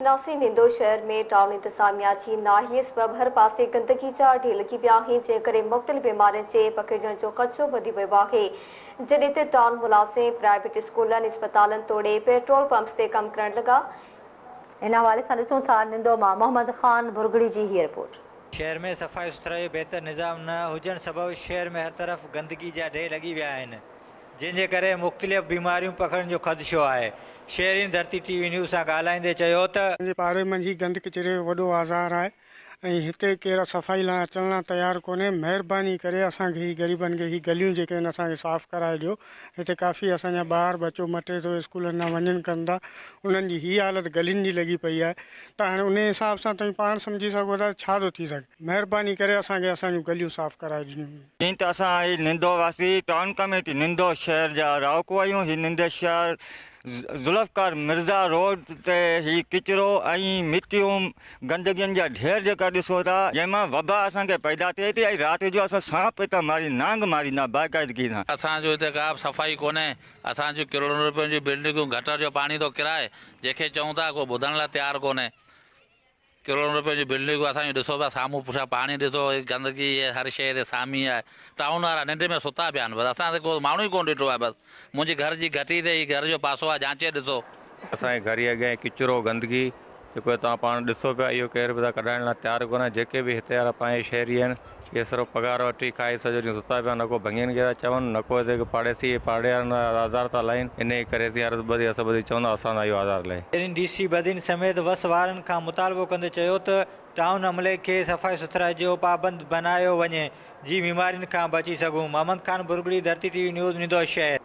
नासी निंदो शहर में टाउन इंतजामिया जी नाहीअ सबब हर पासे गंदगी जा ढेर लगी पिया आहिनि, जंहिं करे मुख़्तलिफ़ बीमारियुनि जे पकिड़जण जो ख़दशो वधी वियो आहे। जॾहिं त टाउन मुलाज़िम प्राइवेट स्कूलनि इस्पतालनि तोड़े पेट्रोल पंप्स ते कमु करण लॻा। इन हवाले सां ॾिसूं था निंदो मां मोहम्मद ख़ान भुरगड़ी जी हीअ रिपोर्ट। शहर में सफ़ाई सुथराई जो बेहतर निज़ाम न हुजण सबब शहर में हर तरफ़ गंदगी जा ढेर लगी विया आहिनि, जंहिंजे करे मुख़्तलिफ़ बीमारियूं पकड़ण जो ख़दशो आहे। शहरीन धरती टीवी न्यूज़ सां ॻाल्हाईंदे चयो त पाड़े मंझि गंद किचिरे जो वॾो आज़ार आहे ऐं हिते केरु सफ़ाई लाइ अचण लाइ तयारु कोन्हे। महिरबानी करे असांखे ही ग़रीबनि खे ही गलियूं जेके आहिनि असांखे साफ़ु कराए ॾियो। हिते काफ़ी असांजा ॿार बचो मटे थो, स्कूलनि न वञनि कनि था, उन्हनि जी हीअ हालत गलियुनि जी लॻी पई आहे। त हाणे उन हिसाब सां तव्हां पाण सम्झी सघो था छा थो थी सघे। महिरबानी करे असांखे असांजूं गलियूं साफ़ु कराए ॾियूं। जीअं त असां निंदो वासी टाउन कमेटी निंदो शहर जा रहाको आहियूं। ही निंदो शहर ज़ुल्फ़कार मिर्ज़ा रोड ते ही किचिरो ऐं मिटियूं गंदगियुनि जा ढेर जेका ॾिसो था, जंहिंमां वबा असांखे पैदा थिए थी। ऐं राति जो असां सांप था मारी नांग मारींदा बाक़ाइदगी सां। असांजो हिते का बि सफ़ाई कोन्हे। असांजूं करोड़नि रुपयनि जी बिल्डिंगूं गटर जो पाणी थो किराए, जंहिंखे चऊं था को ॿुधण लाइ तयारु कोन्हे। करोड़नि रुपए जी बिल्डिंगूं असांजूं ॾिसो पिया साम्हूं, पुठियां पाणी ॾिसो, गंदगी हर शइ ते सामी आहे। टाउन वारा निंड में सुता पिया आहिनि, बसि असां त को माण्हू ई कोन ॾिठो आहे। बसि मुंहिंजी घर जी घटी ते ही घर जो पासो आहे, जांचे ॾिसो। असांजे घर जे अॻियां किचिरो गंदगी जेको तव्हां पाण ॾिसो पिया, इहो केर बि था कढाइण लाइ तयारु कोन्हे। जेके बि हिते वारा पंहिंजे शहरी आहिनि, इहे सिर्फ़ु पघार वठी खाई सॼो ॾींहुं सुता पिया, न को भङियुनि खे था चवनि, न को हिते पाड़ेसी पाड़े वारनि आज़ार था लाइनि। इन करे तीअं असां ॿधी चवंदा असां इहो आज़ार लाइ। DC बदीन समेत बस वारनि खां मुतालबो कंदे चयो त टाउन अमले खे सफ़ाई सुथराई जो पाबंद बनायो वञे, जी बीमारियुनि खां बची सघूं। मोहम्मद ख़ान भुरगड़ी, धरती टीवी न्यूज़, निंदो शहर।